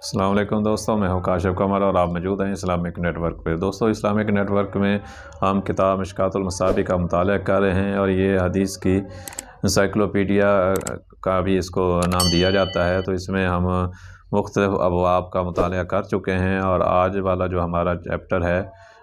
السلام علیکم دوستوں، میں ہوں کاشف قمر اور آپ موجود ہیں اسلامک نیٹ ورک پہ۔ دوستوں، اسلامک نیٹ ورک میں ہم کتاب مشکوٰۃ المصابیح کا مطالعہ کر رہے ہیں اور یہ حدیث کی انسائکلوپیڈیا کا بھی اس کو نام دیا جاتا ہے۔ تو اس میں ہم مختلف ابواب کا مطالعہ کر چکے ہیں اور آج والا جو ہمارا چیپٹر ہے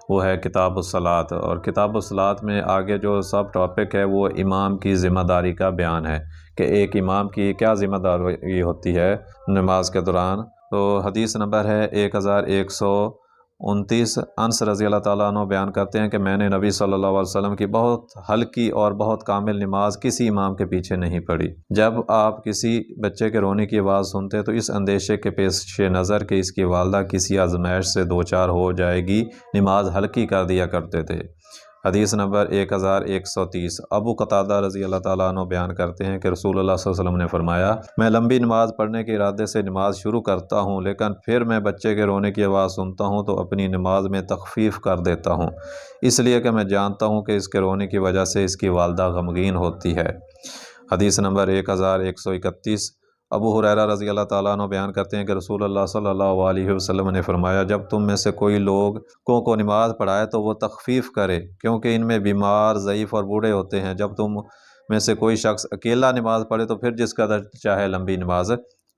وہ ہے کتاب الصلاۃ، اور کتاب الصلاۃ میں آگے جو سب ٹاپک ہے وہ امام کی ذمہ داری کا بیان ہے کہ ایک امام کی کیا ذمہ داری ہوتی ہے نماز کے دوران۔ تو حدیث نمبر ہے 1129۔ انس رضی اللہ تعالیٰ عنہ بیان کرتے ہیں کہ میں نے نبی صلی اللہ علیہ وسلم کی بہت ہلکی اور بہت کامل نماز کسی امام کے پیچھے نہیں پڑھی۔ جب آپ کسی بچے کے رونے کی آواز سنتے تو اس اندیشے کے پیش نظر کہ اس کی والدہ کسی آزمائش سے دوچار ہو جائے گی، نماز ہلکی کر دیا کرتے تھے۔ حدیث نمبر 1130۔ ابو قتادہ رضی اللہ تعالیٰ عنہ بیان کرتے ہیں کہ رسول اللہ صلی اللہ علیہ وسلم نے فرمایا، میں لمبی نماز پڑھنے کے ارادے سے نماز شروع کرتا ہوں، لیکن پھر میں بچے کے رونے کی آواز سنتا ہوں تو اپنی نماز میں تخفیف کر دیتا ہوں، اس لیے کہ میں جانتا ہوں کہ اس کے رونے کی وجہ سے اس کی والدہ غمگین ہوتی ہے۔ حدیث نمبر 1131۔ ابو ہریرہ رضی اللہ تعالیٰ عنہ بیان کرتے ہیں کہ رسول اللہ صلی اللہ علیہ وسلم نے فرمایا، جب تم میں سے کوئی لوگوں کو نماز پڑھائے تو وہ تخفیف کرے، کیونکہ ان میں بیمار، ضعیف اور بوڑھے ہوتے ہیں۔ جب تم میں سے کوئی شخص اکیلا نماز پڑھے تو پھر جس قدر چاہے لمبی نماز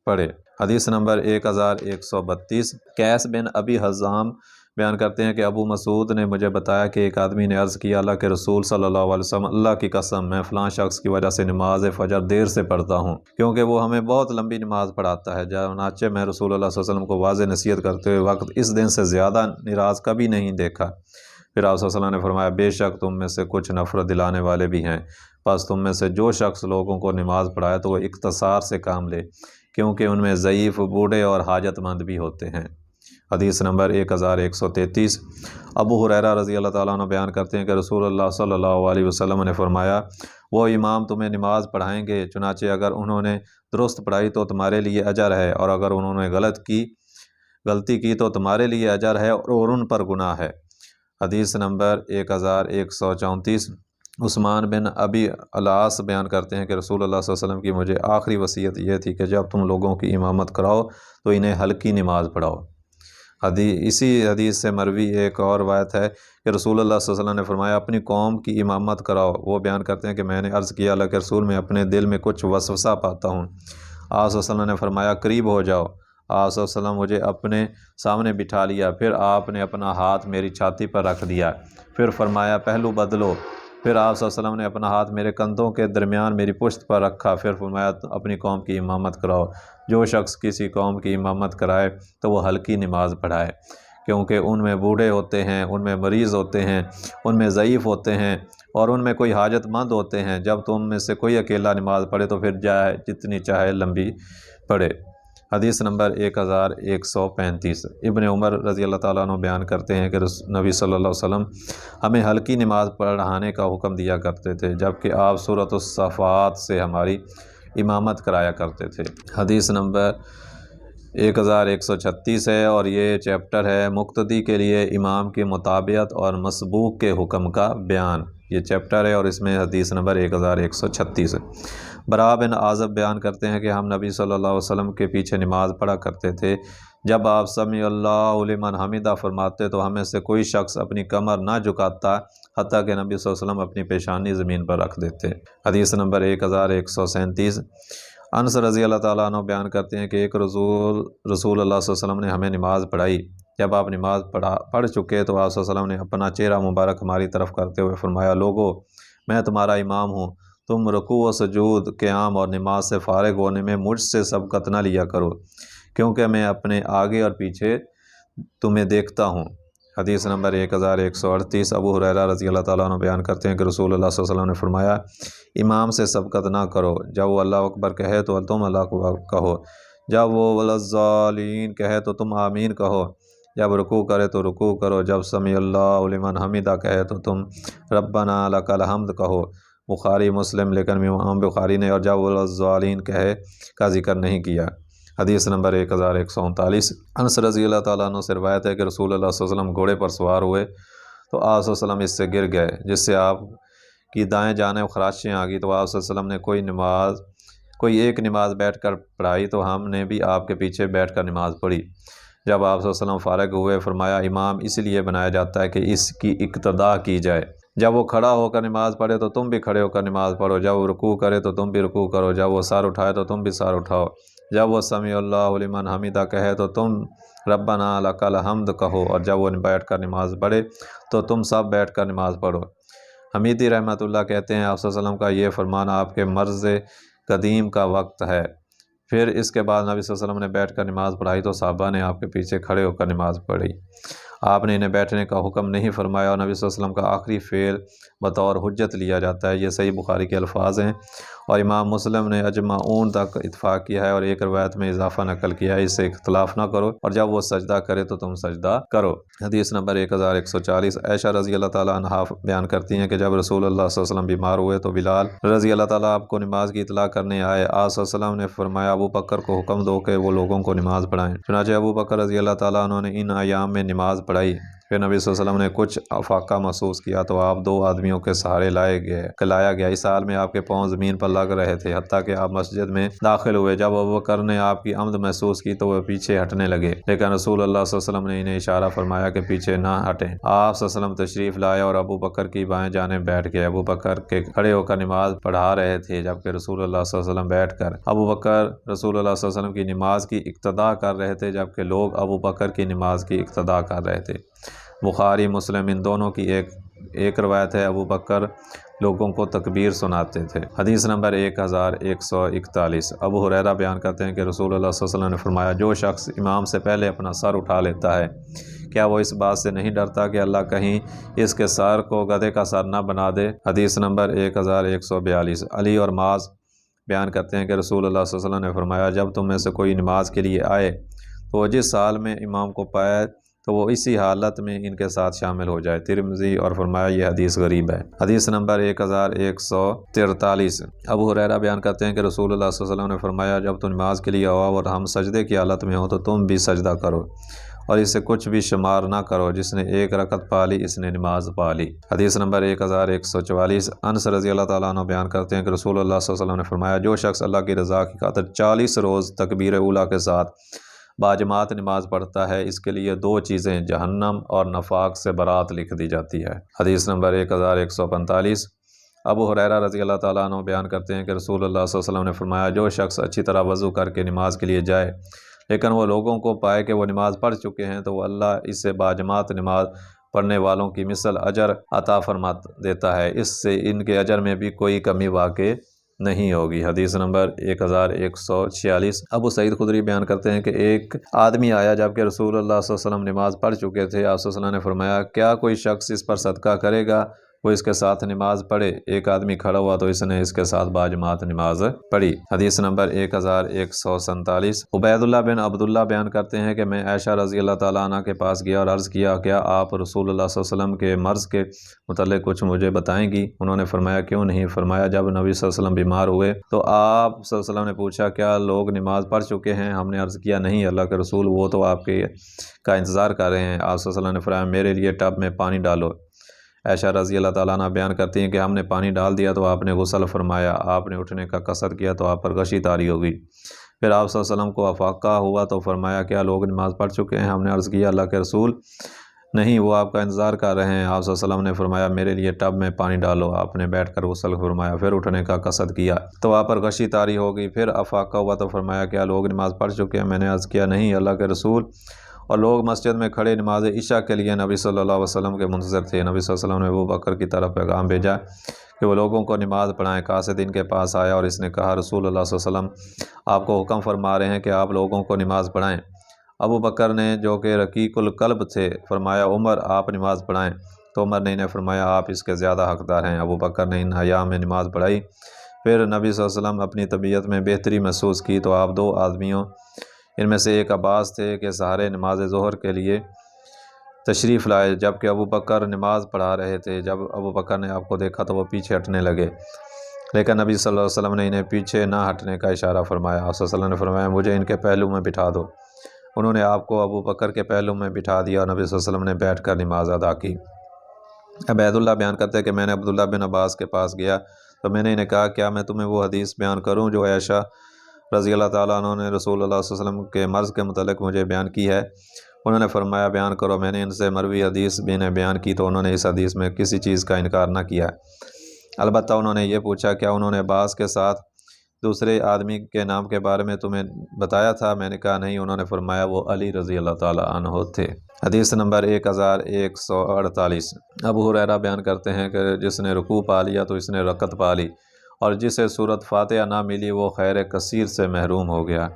پڑھے۔ حدیث نمبر 1132۔ قیس بن ابی حزام بیان کرتے ہیں کہ ابو مسعود نے مجھے بتایا کہ ایک آدمی نے عرض کیا، اللہ کے رسول صلی اللہ علیہ وسلم، اللہ کی قسم میں فلاں شخص کی وجہ سے نماز فجر دیر سے پڑھتا ہوں، کیونکہ وہ ہمیں بہت لمبی نماز پڑھاتا ہے۔ چنانچہ میں رسول اللہ صلی اللہ علیہ وسلم کو واضح نصیحت کرتے ہوئے وقت اس دن سے زیادہ ناراض کبھی نہیں دیکھا۔ پھر آپ صلی اللہ علیہ وسلم نے فرمایا، بے شک تم میں سے کچھ نفرت دلانے والے بھی ہیں، پس تم میں سے جو شخص لوگوں کو نماز پڑھائے تو وہ اختصار سے کام لے، کیونکہ ان میں ضعیف، بوڑھے اور حاجت مند بھی ہوتے ہیں۔ حدیث نمبر 1133۔ ابو ہریرہ رضی اللہ تعالیٰ عنہ بیان کرتے ہیں کہ رسول اللہ صلی اللہ علیہ وسلم نے فرمایا، وہ امام تمہیں نماز پڑھائیں گے، چنانچہ اگر انہوں نے درست پڑھائی تو تمہارے لیے اجر ہے، اور اگر انہوں نے غلطی کی تو تمہارے لیے اجر ہے اور ان پر گناہ ہے۔ حدیث نمبر 1134۔ عثمان بن ابی العاص بیان کرتے ہیں کہ رسول اللہ صلی اللہ علیہ وسلم کی مجھے آخری وصیت یہ تھی کہ جب تم لوگوں کی امامت کراؤ تو انہیں ہلکی نماز پڑھاؤ۔ اسی حدیث سے مروی ایک اور روایت ہے کہ رسول اللہ صلی اللہ علیہ وسلم نے فرمایا، اپنی قوم کی امامت کراؤ۔ وہ بیان کرتے ہیں کہ میں نے عرض کیا، اللہ کے رسول، میں اپنے دل میں کچھ وسوسہ پاتا ہوں۔ آپ صلی اللہ علیہ وسلم نے فرمایا، قریب ہو جاؤ۔ آپ صلی اللہ علیہ وسلم مجھے اپنے سامنے بٹھا لیا، پھر آپ نے اپنا ہاتھ میری چھاتی پر رکھ دیا، پھر فرمایا، پہلو بدلو۔ پھر آپ صلی اللہ علیہ وسلم نے اپنا ہاتھ میرے کندھوں کے درمیان میری پشت پر رکھا، پھر فرمایا، اپنی قوم کی امامت کراؤ۔ جو شخص کسی قوم کی امامت کرائے تو وہ ہلکی نماز پڑھائے، کیونکہ ان میں بوڑھے ہوتے ہیں، ان میں مریض ہوتے ہیں، ان میں ضعیف ہوتے ہیں اور ان میں کوئی حاجت مند ہوتے ہیں۔ جب تم میں سے کوئی اکیلا نماز پڑھے تو پھر جتنی چاہے لمبی پڑھے۔ حدیث نمبر 1135۔ ابن عمر رضی اللہ تعالیٰ عنہ بیان کرتے ہیں کہ نبی صلی اللہ علیہ وسلم ہمیں ہلکی نماز پڑھانے کا حکم دیا کرتے تھے، جبکہ آپ سورۃ الصافات سے ہماری امامت کرایا کرتے تھے۔ حدیث نمبر 1136 ہے اور یہ چیپٹر ہے مقتدی کے لیے امام کی مطابعت اور مسبوق کے حکم کا بیان۔ یہ چیپٹر ہے اور اس میں حدیث نمبر 1136 ہے۔ براء بن عازب بیان کرتے ہیں کہ ہم نبی صلی اللہ علیہ وسلم کے پیچھے نماز پڑھا کرتے تھے، جب آپ سمیع اللہ لمن حمدہ فرماتے تو ہمیں سے کوئی شخص اپنی کمر نہ جھکاتا حتیٰ کہ نبی صلی اللہ علیہ وسلم اپنی پیشانی زمین پر رکھ دیتے۔ حدیث نمبر 1137۔ انس رضی اللہ تعالیٰ عنہ بیان کرتے ہیں کہ ایک رسول اللہ صلی اللہ علیہ وسلم نے ہمیں نماز پڑھائی۔ جب آپ نماز پڑھ چکے تو آپ صلی اللہ علیہ وسلم نے اپنا چہرہ مبارک ہماری طرف کرتے ہوئے فرمایا، لوگو، میں تمہارا امام ہوں، تم رکوع و سجود، قیام اور نماز سے فارغ ہونے میں مجھ سے سبقت نہ لیا کرو، کیونکہ میں اپنے آگے اور پیچھے تمہیں دیکھتا ہوں۔ حدیث نمبر 1138۔ ابو ہریرہ رضی اللہ تعالیٰ عنہ بیان کرتے ہیں کہ رسول اللہ صلی اللہ علیہ وسلم نے فرمایا، امام سے سبقت نہ کرو، جب وہ اللہ اکبر کہے تو تم اللہ اکبر کہو، جب وہ وَلَضَّالِّینَ کہے تو تم آمین کہو، جب رکوع کرے تو رکوع کرو، جب سمیع اللہ لمن حمدہ کہے تو تم ربنا لک الحمد کہو۔ بخاری مسلم، لیکن امام بخاری نے اور جب وَلَضَّالِّینَ کہے کا ذکر نہیں کیا۔ حدیث نمبر 1139۔ انس رضی اللہ تعالیٰ عنہ سے روایت ہے کہ رسول اللہ صلی اللہ علیہ وسلم گھوڑے پر سوار ہوئے تو آپ صلی اللہ علیہ وسلم اس سے گر گئے، جس سے آپ کی دائیں جانب خراشیں آ گئی، تو آپ صلی اللہ علیہ وسلم نے کوئی نماز کوئی ایک نماز بیٹھ کر پڑھائی تو ہم نے بھی آپ کے پیچھے بیٹھ کر نماز پڑھی۔ جب آپ صلی اللہ علیہ وسلم فارغ ہوئے فرمایا امام اس لیے بنایا جاتا ہے کہ اس کی اقتداء کی جائے، جب وہ کھڑا ہو کر نماز پڑھے تو تم بھی کھڑے ہو کر نماز پڑھو، جب وہ رکوع کرے تو تم بھی رکوع کرو، جب وہ سر اٹھائے تو تم بھی سر اٹھاؤ، جب وہ سمیع اللہ لمن حمیدہ کہے تو تم ربنا لک الحمد کہو، اور جب وہ بیٹھ کر نماز پڑھے تو تم سب بیٹھ کر نماز پڑھو۔ حمیدی رحمۃ اللہ کہتے ہیں آپ صلی اللہ علیہ وسلم کا یہ فرمان آپ کے مرض قدیم کا وقت ہے۔ پھر اس کے بعد نبی صلی اللہ علیہ وسلم نے بیٹھ کر نماز پڑھائی تو صحابہ نے آپ کے پیچھے کھڑے ہو کر نماز پڑھی۔ آپ نے انہیں بیٹھنے کا حکم نہیں فرمایا، اور نبی صلی اللہ علیہ وسلم کا آخری فعل بطور حجت لیا جاتا ہے۔ یہ صحیح بخاری کے الفاظ ہیں، اور امام مسلم نے اجمعون تک اتفاق کیا ہے، اور ایک روایت میں اضافہ نقل کیا ہے، اس سے اختلاف نہ کرو، اور جب وہ سجدہ کرے تو تم سجدہ کرو۔ حدیث نمبر 1140۔ عائشہ رضی اللہ تعالیٰ عنہا بیان کرتی ہیں کہ جب رسول اللہ صلی اللہ علیہ وسلم بیمار ہوئے تو بلال رضی اللہ تعالیٰ آپ کو نماز کی اطلاع کرنے آئے۔ آپ صلی اللہ علیہ وسلم نے فرمایا ابو بکر کو حکم دو کہ وہ لوگوں کو نماز پڑھائیں۔ چنانچہ ابو بکر رضی اللہ تعالیٰ عنہ نے ان ایام میں نماز پڑھائی۔ پھر نبی صلی اللہ علیہ وسلم نے کچھ افاقہ محسوس کیا تو آپ 2 آدمیوں کے سہارے لایا گیا۔ اس حال میں آپ کے پاؤں زمین پر لگ رہے تھے، حتیٰ کہ آپ مسجد میں داخل ہوئے۔ جب ابو بکر نے آپ کی آمد محسوس کی تو وہ پیچھے ہٹنے لگے، لیکن رسول اللہ صلی اللہ علیہ وسلم نے انہیں اشارہ فرمایا کہ پیچھے نہ ہٹیں۔ آپ صلی اللہ علیہ وسلم تشریف لائے اور ابو بکر کی بائیں جانب بیٹھ گئے۔ ابو بکر کے کھڑے ہو کر نماز پڑھا رہے تھے، جبکہ رسول اللہ صلی اللہ علیہ وسلم بیٹھ کر۔ ابو بکر رسول اللہ صلی اللہ علیہ وسلم کی نماز کی اقتداء کر رہے تھے، جبکہ لوگ ابو بکر کی نماز کی اقتداء کر رہے تھے۔ بخاری مسلم ان دونوں کی ایک روایت ہے، ابو بکر لوگوں کو تکبیر سناتے تھے۔ حدیث نمبر 1141۔ ابو ہریرہ بیان کرتے ہیں کہ رسول اللہ صلی اللہ علیہ وسلم نے فرمایا جو شخص امام سے پہلے اپنا سر اٹھا لیتا ہے، کیا وہ اس بات سے نہیں ڈرتا کہ اللہ کہیں اس کے سر کو گدھے کا سر نہ بنا دے؟ حدیث نمبر 1142۔ علی اور معاذ بیان کرتے ہیں کہ رسول اللہ صلی اللہ علیہ وسلم نے فرمایا جب تم میں سے کوئی نماز کے لیے آئے تو وہ جس حال میں امام کو پائے تو وہ اسی حالت میں ان کے ساتھ شامل ہو جائے۔ ترمذی، اور فرمایا یہ حدیث غریب ہے۔ حدیث نمبر 1143۔ ابو ہریرہ بیان کرتے ہیں کہ رسول اللہ صلی اللہ علیہ وسلم نے فرمایا جب تم نماز کے لیے آؤ اور ہم سجدے کی حالت میں ہو تو تم بھی سجدہ کرو، اور اسے کچھ بھی شمار نہ کرو، جس نے ایک رکعت پا لی اس نے نماز پا لی۔ حدیث نمبر 1144۔ انس رضی اللہ تعالیٰ عنہ بیان کرتے ہیں کہ رسول اللہ صلی اللہ علیہ وسلم نے فرمایا جو شخص اللہ کی رضا کی خاطر 40 روز تکبیر اولیٰ کے ساتھ باجماعت نماز پڑھتا ہے، اس کے لیے 2 چیزیں جہنم اور نفاق سے برات لکھ دی جاتی ہے۔ حدیث نمبر 1145۔ ابو ہریرہ رضی اللہ تعالیٰ عنہ بیان کرتے ہیں کہ رسول اللہ صلی اللہ علیہ وسلم نے فرمایا جو شخص اچھی طرح وضو کر کے نماز کے لیے جائے لیکن وہ لوگوں کو پائے کہ وہ نماز پڑھ چکے ہیں تو وہ اللہ اسے باجماعت نماز پڑھنے والوں کی مثل اجر عطا فرما دیتا ہے، اس سے ان کے اجر میں بھی کوئی کمی واقع نہیں ہوگی۔ حدیث نمبر 1146۔ ابو سعید خدری بیان کرتے ہیں کہ ایک آدمی آیا جبکہ رسول اللہ صلی اللہ علیہ وسلم نماز پڑھ چکے تھے۔ آپ صلی اللہ علیہ وسلم نے فرمایا کیا کوئی شخص اس پر صدقہ کرے گا؟ وہ اس کے ساتھ نماز پڑھے۔ ایک آدمی کھڑا ہوا تو اس نے اس کے ساتھ باجماعت نماز پڑھی۔ حدیث نمبر 1147۔ عبید اللہ بن عبداللہ بیان کرتے ہیں کہ میں عائشہ رضی اللہ تعالیٰ عنہ کے پاس گیا اور عرض کیا کیا آپ رسول اللہ صلی اللہ علیہ وسلم کے مرض کے متعلق کچھ مجھے بتائیں گی؟ انہوں نے فرمایا کیوں نہیں؟ فرمایا جب نبی صلی اللہ علیہ وسلم بیمار ہوئے تو آپ صلی اللہ علیہ وسلم نے پوچھا کیا لوگ نماز پڑھ چکے ہیں؟ ہم نے عرض کیا نہیں اللہ کے رسول، وہ تو آپ کا انتظار کر رہے ہیں۔ آپ صلی اللہ علیہ وسلم نے فرمایا میرے لیے ٹب میں پانی ڈالو۔ عائشہ رضی اللہ تعالیٰ عنہ بیان کرتی ہیں کہ ہم نے پانی ڈال دیا تو آپ نے غسل فرمایا، آپ نے اٹھنے کا قصد کیا تو آپ پر غشی طاری ہو گئی۔ پھر آپ صلی اللہ علیہ وسلم کو افاقہ ہوا تو فرمایا کیا لوگ نماز پڑھ چکے ہیں؟ ہم نے عرض کیا اللہ کے رسول نہیں، وہ آپ کا انتظار کر رہے ہیں۔ آپ صلی اللہ علیہ وسلم نے فرمایا میرے لیے ٹب میں پانی ڈالو۔ آپ نے بیٹھ کر غسل فرمایا، پھر اٹھنے کا قصد کیا تو آپ پر غشی طاری ہو گئی۔ پھر افاقہ ہوا تو فرمایا کیا لوگ نماز پڑھ چکے ہیں؟ میں نے عرض کیا نہیں اللہ کے رسول، اور لوگ مسجد میں کھڑے نماز عشاء کے لیے نبی صلی اللہ علیہ وسلم کے منتظر تھے۔ نبی صلی اللہ علیہ وسلم نے ابو بکر کی طرف پیغام بھیجا کہ وہ لوگوں کو نماز پڑھائیں۔ قاصد ان کے پاس آیا اور اس نے کہا رسول اللہ صلی اللہ علیہ وسلم آپ کو حکم فرما رہے ہیں کہ آپ لوگوں کو نماز پڑھائیں۔ ابو بکر نے جو کہ رقیق القلب تھے فرمایا عمر آپ نماز پڑھائیں، تو عمر نے انہیں فرمایا آپ اس کے زیادہ حقدار ہیں۔ ابو بکر نے ان ایام میں نماز پڑھائی۔ پھر نبی صلی اللہ علیہ وسلم اپنی طبیعت میں بہتری محسوس کی تو آپ 2 آدمیوں ان میں سے ایک عباس تھے کہ سہارے نماز ظہر کے لیے تشریف لائے، جبکہ ابو بکر نماز پڑھا رہے تھے۔ جب ابو بکر نے آپ کو دیکھا تو وہ پیچھے ہٹنے لگے، لیکن نبی صلی اللہ علیہ وسلم نے انہیں پیچھے نہ ہٹنے کا اشارہ فرمایا۔ آپ صلی اللہ علیہ وسلم نے فرمایا مجھے ان کے پہلو میں بٹھا دو۔ انہوں نے آپ کو ابو بکر کے پہلو میں بٹھا دیا اور نبی صلی اللہ علیہ وسلم نے بیٹھ کر نماز ادا کی۔ عبید اللہ بیان کرتے ہیں کہ میں نے عبداللہ بن عباس کے پاس گیا تو میں نے انہیں کہا کیا میں تمہیں وہ حدیث بیان کروں جو عائشہ رضی اللہ تعالیٰ عنہ نے رسول اللہ صلی اللہ علیہ وسلم کے مرض کے متعلق مجھے بیان کی ہے؟ انہوں نے فرمایا بیان کرو۔ میں نے ان سے مروی حدیث بھی نے بیان کی تو انہوں نے اس حدیث میں کسی چیز کا انکار نہ کیا۔ البتہ انہوں نے یہ پوچھا کیا انہوں نے بعض کے ساتھ دوسرے آدمی کے نام کے بارے میں تمہیں بتایا تھا؟ میں نے کہا نہیں۔ انہوں نے فرمایا وہ علی رضی اللہ تعالیٰ عنہ تھے۔ حدیث نمبر 1148۔ ابو ہریرہ بیان کرتے ہیں کہ جس نے رکوع پا لیا تو اس نے رکعت پا لی، اور جسے سورۃ فاتحہ نہ ملی وہ خیر کثیر سے محروم ہو گیا۔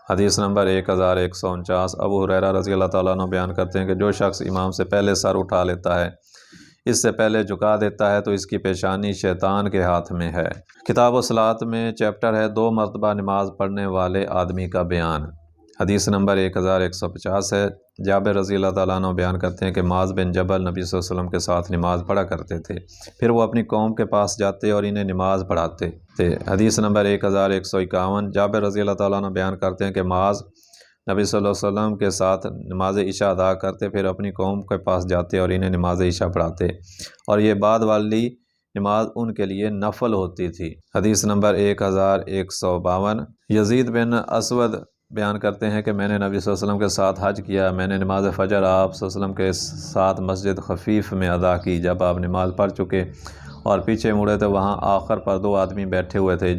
حدیث نمبر 1149۔ ابو ہریرہ رضی اللہ تعالیٰ عنہ بیان کرتے ہیں کہ جو شخص امام سے پہلے سر اٹھا لیتا ہے، اس سے پہلے جھکا دیتا ہے، تو اس کی پیشانی شیطان کے ہاتھ میں ہے۔ کتاب الصلاۃ میں چیپٹر ہے 2 مرتبہ نماز پڑھنے والے آدمی کا بیان۔ حدیث نمبر 1150 ہے۔ جابر رضی اللہ تعالیٰ عنہ بیان کرتے ہیں کہ معاذ بن جبل نبی صلی اللہ علیہ وسلم کے ساتھ نماز پڑھا کرتے تھے، پھر وہ اپنی قوم کے پاس جاتے اور انہیں نماز پڑھاتے تھے۔ حدیث نمبر 1151۔ جابر رضی اللہ تعالیٰ عنہ بیان کرتے ہیں کہ معاذ نبی صلی اللہ علیہ وسلم کے ساتھ نماز عشاء ادا کرتے، پھر اپنی قوم کے پاس جاتے اور انہیں نماز عشاء پڑھاتے، اور یہ بعد والی نماز ان کے لیے نفل ہوتی تھی۔ حدیث نمبر 1152۔ یزید بن اسود بیان کرتے ہیں کہ میں نے نبی صلی اللہ علیہ وسلم کے ساتھ حج کیا۔ میں نے نماز فجر آپ صلی اللہ علیہ وسلم کے ساتھ مسجد خفیف میں ادا کی۔ جب آپ نماز پڑھ چکے اور پیچھے مڑے تو وہاں آخر پر 2 آدمی بیٹھے ہوئے تھے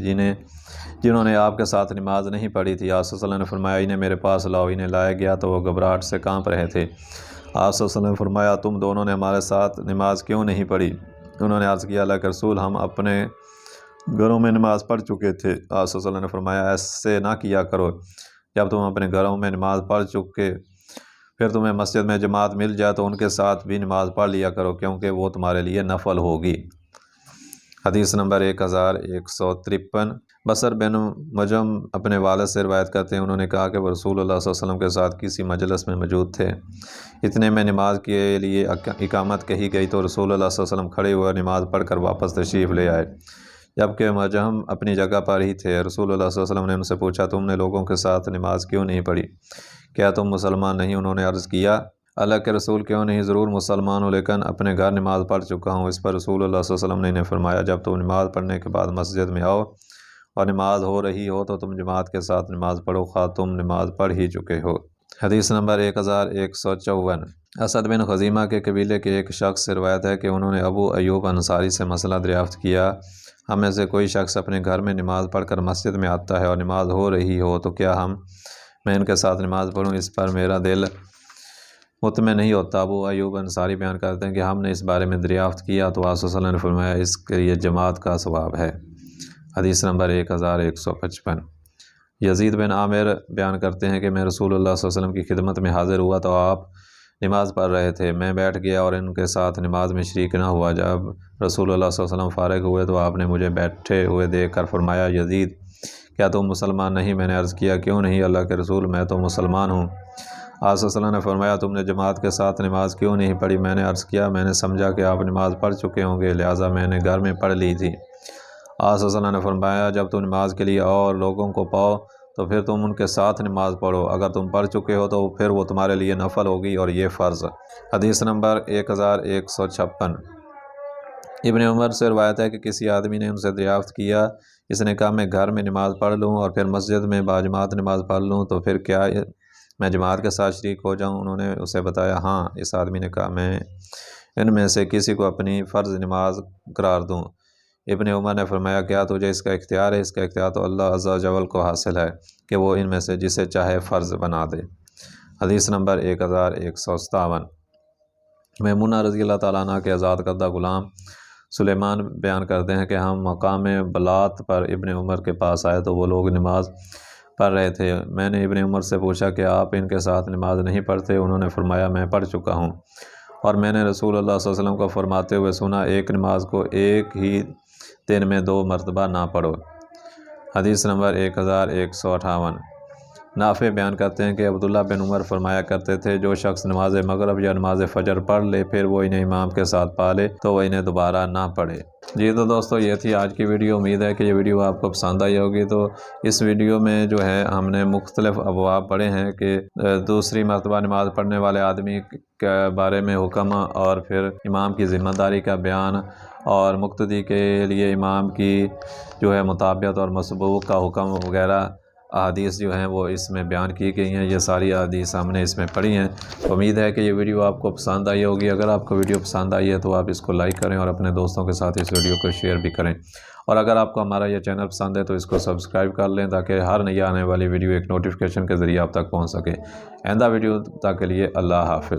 جنہوں نے آپ کے ساتھ نماز نہیں پڑھی تھی۔ آپ صلی اللہ علیہ وسلم نے فرمایا انہیں میرے پاس لاؤ۔ انہیں لایا گیا تو وہ گھبراہٹ سے کانپ رہے تھے۔ آپ صلی اللہ علیہ وسلم نے فرمایا تم دونوں نے ہمارے ساتھ نماز کیوں نہیں پڑھی؟ انہوں نے عرض کیا اللہ کے رسول ہم اپنے گھروں میں نماز پڑھ چکے تھے۔ آپ صلی اللہ علیہ وسلم نے فرمایا ایسے نہ کیا کرو، جب تم اپنے گھروں میں نماز پڑھ چکے پھر تمہیں مسجد میں جماعت مل جائے تو ان کے ساتھ بھی نماز پڑھ لیا کرو، کیونکہ وہ تمہارے لیے نفل ہوگی۔ حدیث نمبر 1153۔ بصر بن مجم اپنے والد سے روایت کرتے ہیں، انہوں نے کہا کہ وہ رسول اللہ صلی اللہ علیہ وسلم کے ساتھ کسی مجلس میں موجود تھے۔ اتنے میں نماز کے لیے اقامت کہی گئی تو رسول اللہ صلی اللہ علیہ وسلم کھڑے ہوئے نماز پڑھ کر واپس تشریف لے آئے، جبکہ مجم اپنی جگہ پر ہی تھے۔ رسول اللہ صلی اللہ علیہ وسلم نے ان سے پوچھا تم نے لوگوں کے ساتھ نماز کیوں نہیں پڑھی؟ کیا تم مسلمان نہیں؟ انہوں نے عرض کیا اللہ کے رسول کیوں نہیں، ضرور مسلمان ہوں لیکن اپنے گھر نماز پڑھ چکا ہوں۔ اس پر رسول اللہ صلی اللہ علیہ وسلم نے انہیں فرمایا جب تم نماز پڑھنے کے بعد مسجد میں آؤ اور نماز ہو رہی ہو تو تم جماعت کے ساتھ نماز پڑھو، خواہ تم نماز پڑھ ہی چکے ہو۔ حدیث نمبر 1154۔ اسد بن خزیمہ کے قبیلے کے ایک شخص سے روایت ہے کہ انہوں نے ابو ایوب انصاری سے مسئلہ دریافت کیا، ہم میں سے کوئی شخص اپنے گھر میں نماز پڑھ کر مسجد میں آتا ہے اور نماز ہو رہی ہو تو کیا میں ان کے ساتھ نماز پڑھوں؟ اس پر میرا دل مطمئن نہیں ہوتا۔ ابو ایوب انصاری بیان کرتے ہیں کہ ہم نے اس بارے میں دریافت کیا تو آپ صلی اللہ علیہ وسلم نے فرمایا اس کے لیے جماعت کا ثواب ہے۔ حدیث نمبر 1155۔ یزید بن عامر بیان کرتے ہیں کہ میں رسول اللہ صلی اللہ علیہ وسلم کی خدمت میں حاضر ہوا تو آپ نماز پڑھ رہے تھے، میں بیٹھ گیا اور ان کے ساتھ نماز میں شریک نہ ہوا۔ جب رسول اللہ صلی اللہ علیہ وسلم فارغ ہوئے تو آپ نے مجھے بیٹھے ہوئے دیکھ کر فرمایا یزید کیا تم مسلمان نہیں؟ میں نے عرض کیا کیوں نہیں اللہ کے رسول میں تو مسلمان ہوں۔ آپ صلی اللہ علیہ وسلم نے فرمایا تم نے جماعت کے ساتھ نماز کیوں نہیں پڑھی؟ میں نے عرض کیا میں نے سمجھا کہ آپ نماز پڑھ چکے ہوں گے لہٰذا میں نے گھر میں پڑھ لی تھی۔ آپ صلی اللہ علیہ وسلم نے فرمایا جب تم نماز کے لیے اور لوگوں کو پاؤ تو پھر تم ان کے ساتھ نماز پڑھو، اگر تم پڑھ چکے ہو تو پھر وہ تمہارے لیے نفل ہوگی اور یہ فرض۔ حدیث نمبر 1156۔ ابن عمر سے روایت ہے کہ کسی آدمی نے ان سے دریافت کیا، اس نے کہا میں گھر میں نماز پڑھ لوں اور پھر مسجد میں باجماعت نماز پڑھ لوں تو پھر کیا میں جماعت کے ساتھ شریک ہو جاؤں؟ انہوں نے اسے بتایا ہاں۔ اس آدمی نے کہا میں ان میں سے کسی کو اپنی فرض نماز قرار دوں؟ ابن عمر نے فرمایا کیا تجھے اس کا اختیار ہے؟ اس کا اختیار تو اللہ عز و جل کو حاصل ہے کہ وہ ان میں سے جسے چاہے فرض بنا دے۔ حدیث نمبر 1157۔ میمونہ رضی اللہ تعالیٰ عنہ کے آزاد کردہ غلام سلیمان بیان کرتے ہیں کہ ہم مقام بلات پر ابن عمر کے پاس آئے تو وہ لوگ نماز پڑھ رہے تھے۔ میں نے ابن عمر سے پوچھا کہ آپ ان کے ساتھ نماز نہیں پڑھتے؟ انہوں نے فرمایا میں پڑھ چکا ہوں، اور میں نے رسول اللہ صلی اللہ علیہ وسلم کو فرماتے ہوئے سنا ایک نماز کو ایک ہی دن میں 2 مرتبہ نہ پڑھو۔ حدیث نمبر 1158۔ نافع بیان کرتے ہیں کہ عبداللہ بن عمر فرمایا کرتے تھے جو شخص نماز مغرب یا نماز فجر پڑھ لے پھر وہ انہیں امام کے ساتھ پا لے تو وہ انہیں دوبارہ نہ پڑھے۔ جی تو دوستو یہ تھی آج کی ویڈیو۔ امید ہے کہ یہ ویڈیو آپ کو پسند آئی ہوگی۔ تو اس ویڈیو میں جو ہے ہم نے مختلف ابواب پڑھے ہیں کہ دوسری مرتبہ نماز پڑھنے والے آدمی کے بارے میں حکم، اور پھر امام کی ذمہ داری کا بیان، اور مقتدی کے لیے امام کی جو ہے مطابعت اور مسبوق کا حکم وغیرہ احادیث جو ہیں وہ اس میں بیان کی گئی ہیں۔ یہ ساری احادیث ہم نے اس میں پڑھی ہیں۔ امید ہے کہ یہ ویڈیو آپ کو پسند آئی ہوگی۔ اگر آپ کو ویڈیو پسند آئی ہے تو آپ اس کو لائک کریں اور اپنے دوستوں کے ساتھ اس ویڈیو کو شیئر بھی کریں، اور اگر آپ کو ہمارا یہ چینل پسند ہے تو اس کو سبسکرائب کر لیں تاکہ ہر نئی آنے والی ویڈیو ایک نوٹیفیکیشن کے ذریعے آپ تک پہنچ سکے۔ آئندہ ویڈیو تک کے لیے اللہ حافظ۔